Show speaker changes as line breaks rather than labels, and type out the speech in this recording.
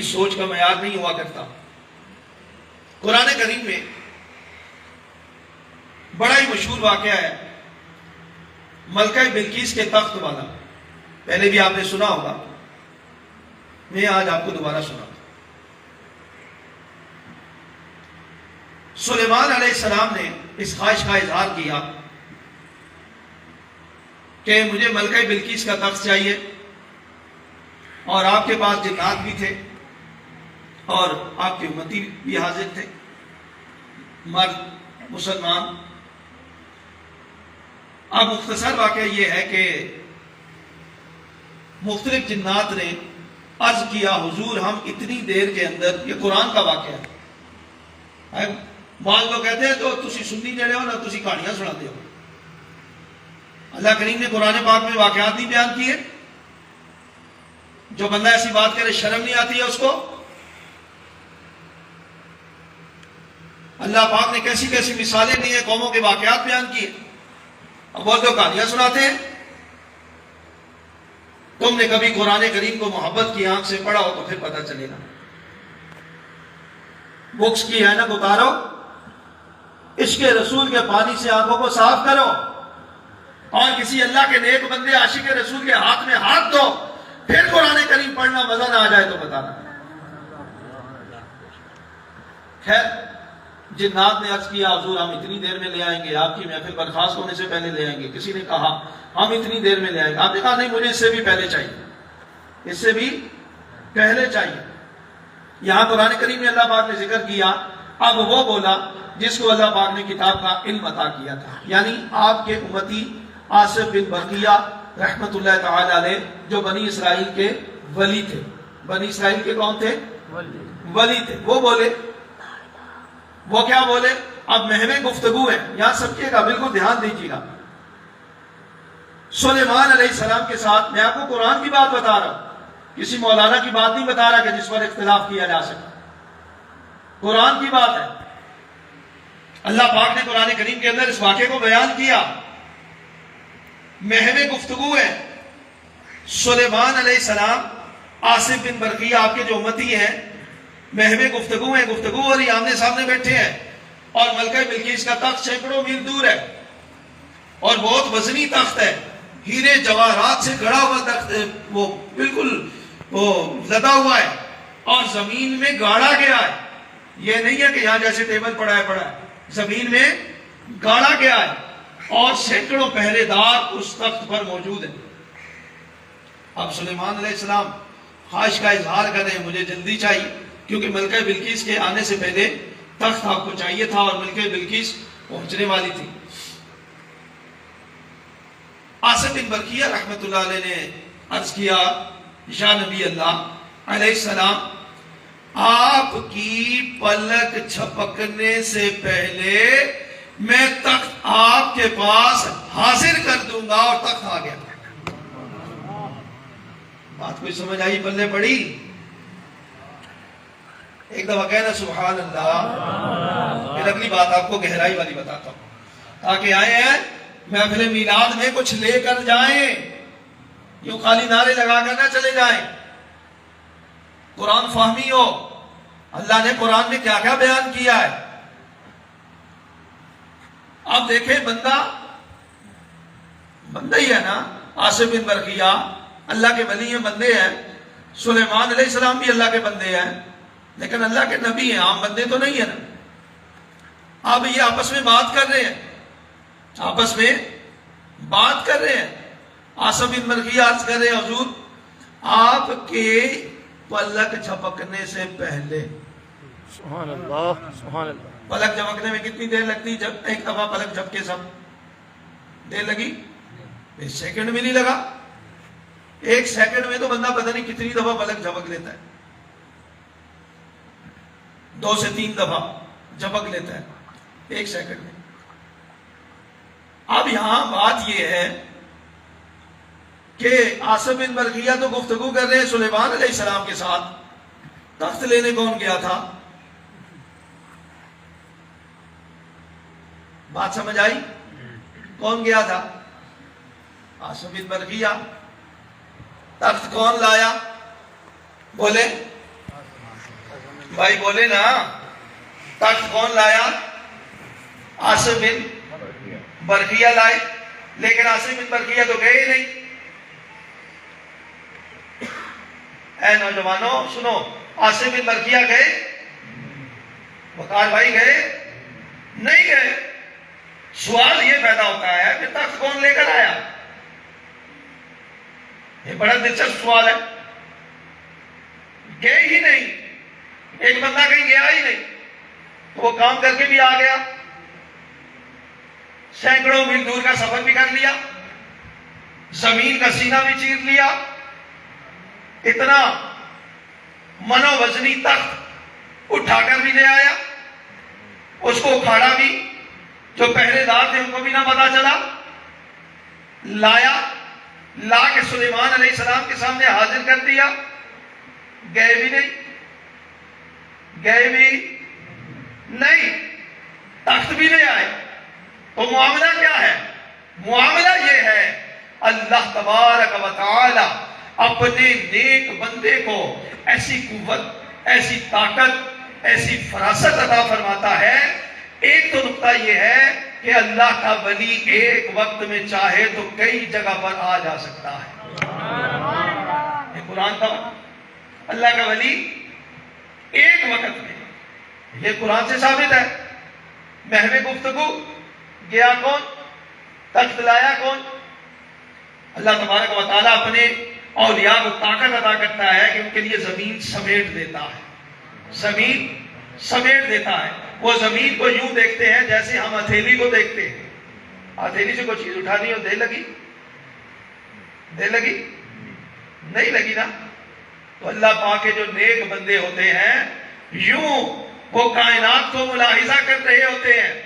سوچ کا معیار نہیں ہوا کرتا۔ قرآن کریم میں بڑا ہی مشہور واقعہ ہے ملکہ بلقیس کے تخت والا، پہلے بھی آپ نے سنا ہوگا، میں آج آپ کو دوبارہ سناتا ہوں۔ سلیمان علیہ السلام نے اس خواہش کا اظہار کیا کہ مجھے ملکہ بلقیس کا تخت چاہیے، اور آپ کے پاس جنات بھی تھے اور آپ کے امتی بھی حاضر تھے، مرد مسلمان۔ اب مختصر واقعہ یہ ہے کہ مختلف جنات نے عرض کیا حضور ہم اتنی دیر کے اندر، یہ قرآن کا واقعہ ہے، بعض لوگ کہتے ہیں تو تسی سنی جڑے ہو نا تسی کہانیاں سناتے ہو۔ اللہ کریم نے قرآن پاک میں واقعات نہیں بیان کیے؟ جو بندہ ایسی بات کرے شرم نہیں آتی ہے اس کو؟ اللہ پاک نے کیسی کیسی مثالیں دی ہیں، قوموں کے واقعات بیان کیے، اب وہ تو کہانیاں سناتے ہیں۔ تم نے کبھی قرآن کریم کو محبت کی آنکھ سے پڑھا ہو تو پھر پتہ چلے گا۔ بکس کی ہے نا اتارو، عشق رسول کے پانی سے آنکھوں کو صاف کرو، اور کسی اللہ کے نیک بندے عاشق رسول کے ہاتھ میں ہاتھ دو، پھر قرآن کریم پڑھنا، مزہ نہ آ جائے تو بتانا۔ خیر جنات نے عرض کیا حضور ہم اتنی دیر میں لے آئیں گے، آپ کی محفل برخاست ہونے سے پہلے لے آئیں گے۔ کسی نے کہا ہم اتنی دیر میں لے آئیں گے، آپ نے کہا نہیں مجھے اس سے بھی پہلے چاہیے، اس سے بھی پہلے چاہیے۔ یہاں قرآن کریم میں اللہ پاک نے ذکر کیا، اب وہ بولا جس کو اللہ پاک نے کتاب کا علم عطا کیا تھا، یعنی آپ کے امتی آصف بن برقیہ رحمت اللہ تعالی علیہ، جو بنی اسرائیل کے ولی تھے۔ بنی اسرائیل کے کون تھے؟ ولی تھے۔ وہ بولے، وہ کیا بولے؟ اب مہمیں گفتگو ہے، یہاں سمجھیے گا، بالکل دھیان دیجیے گا۔ سلیمان علیہ السلام کے ساتھ میں آپ کو قرآن کی بات بتا رہا ہوں، کسی مولانا کی بات نہیں بتا رہا کہ جس پر اختلاف کیا جا سکتا، قرآن کی بات ہے۔ اللہ پاک نے قرآن کریم کے اندر اس واقعے کو بیان کیا، محو گفتگو ہے۔ سلیمان علیہ السلام، آصف بن برقیہ آپ کے جو امتی ہیں، محو گفتگو ہیں، گفتگو ہو رہی، آمنے سامنے بیٹھے ہیں، اور ملکہ بلقیس کا تخت سینکڑوں میل دور ہے، اور بہت وزنی تخت ہے، ہیرے جواہرات سے گڑا ہوا تخت ہے، وہ بالکل وہ لدا ہوا ہے، اور زمین میں گاڑا گیا ہے۔ یہ نہیں ہے کہ یہاں جیسے ٹیبل پڑا ہے، زمین میں گاڑا گیا ہے، اور سینکڑوں پہرے دار اس تخت پر موجود ہیں۔ اب سلیمان علیہ السلام خواہش کا اظہار کر رہے ہیں، مجھے جلدی چاہیے، کیونکہ ملکہ بلقیس کے آنے سے پہلے تخت آپ کو چاہیے تھا، اور ملکہ بلقیس پہنچنے والی تھی۔ آصف بن برقیہ رحمت اللہ علیہ نے عرض کیا، یا نبی اللہ علیہ السلام، آپ کی پلک جھپکنے سے پہلے میں تخت آپ کے پاس حاضر کر دوں گا، اور تخت آ گیا۔ بات کوئی سمجھ آئی؟ پلے پڑی؟ ایک دفعہ کہنا سبحان اللہ۔ پھر اگلی بات آپ کو گہرائی والی بتاتا ہوں، تاکہ آئے ہیں محفل میلاد میں کچھ لے کر جائیں، یوں خالی نعرے لگا کر نہ چلے جائیں، قرآن فہمی ہو۔ اللہ نے قرآن میں کیا کیا بیان کیا ہے۔ اب دیکھیں، بندہ ہی ہے نا، آصف بن برقیہ اللہ کے ولی ہیں، بندے ہیں، سلیمان علیہ السلام بھی اللہ کے بندے ہیں، لیکن اللہ کے نبی ہیں، عام بندے تو نہیں ہیں نا۔ اب یہ آپس میں بات کر رہے ہیں، آپس میں بات کر رہے ہیں۔ آصف بن برقیہ عرض کر رہے ہیں، حضور آپ کے پلک جھپکنے سے پہلے۔
سبحان اللہ، سبحان اللہ۔
پلک جھپکنے میں کتنی دیر لگتی؟ جب ایک دفعہ پلک جھپکے سب دیر لگی؟ ایک سیکنڈ بھی نہیں لگا۔ ایک سیکنڈ میں تو بندہ پتہ نہیں کتنی دفعہ پلک جھپک لیتا ہے، 2 سے 3 دفعہ جھپک لیتا ہے ایک سیکنڈ میں۔ اب یہاں بات یہ ہے کہ آصف بن برقیہ تو گفتگو کر رہے ہیں سلیمان علیہ السلام کے ساتھ، تخت لینے کون گیا تھا؟ بات سمجھ آئی؟ کون گیا تھا؟ آصف بن برقیہ۔ تخت کون لایا؟ بولے بھائی بولے نا تخت کون لایا؟ عاصم بن برقیہ لائے، لیکن عاصم بن برقیہ تو گئے ہی نہیں۔ اے نوجوانوں سنو، عاصم بن برقیہ گئے؟ وقار بھائی گئے؟ نہیں گئے۔ سوال یہ پیدا ہوتا ہے کہ تخت کون لے کر آیا؟ یہ بڑا دلچسپ سوال ہے۔ گئے ہی نہیں، ایک بندہ کہیں گیا ہی نہیں، تو وہ کام کر کے بھی آ گیا، سینکڑوں میل دور کا سفر بھی کر لیا، زمین کا سینہ بھی چیر لیا، اتنا منو وزنی تخت اٹھا کر بھی لے آیا، اس کو اکھاڑا بھی، جو پہرے دار تھے ان کو بھی نہ پتا چلا، لایا، لا کے سلیمان علیہ السلام کے سامنے حاضر کر دیا، گئے بھی نہیں، گئے بھی نہیں، تخت بھی نہیں آئے۔ تو معاملہ کیا ہے؟ معاملہ یہ ہے اللہ تبارک و تعالی اپنے نیک بندے کو ایسی قوت، ایسی طاقت، ایسی فراست عطا فرماتا ہے۔ ایک تو نقطہ یہ ہے کہ اللہ کا ولی ایک وقت میں چاہے تو کئی جگہ پر آ جا سکتا ہے۔ یہ قرآن کا اللہ کا ولی ایک وقت میں، یہ قرآن سے ثابت ہے۔ محو گفتگو گیا کون؟ تخت لایا کون؟ اللہ تبارک و تعالیٰ اپنے اولیاء کو طاقت عطا کرتا ہے کہ ان کے لیے زمین سمیٹ دیتا ہے، زمین سمیٹ دیتا ہے۔ وہ زمین کو یوں دیکھتے ہیں جیسے ہم ہتھیلی کو دیکھتے ہیں۔ ہتھیلی سے کوئی چیز اٹھانی ہو، دے لگی؟ دے لگی؟ نہیں لگی نا۔ تو اللہ پاک کے جو نیک بندے ہوتے ہیں، یوں وہ کائنات کو ملاحظہ کر رہے ہوتے ہیں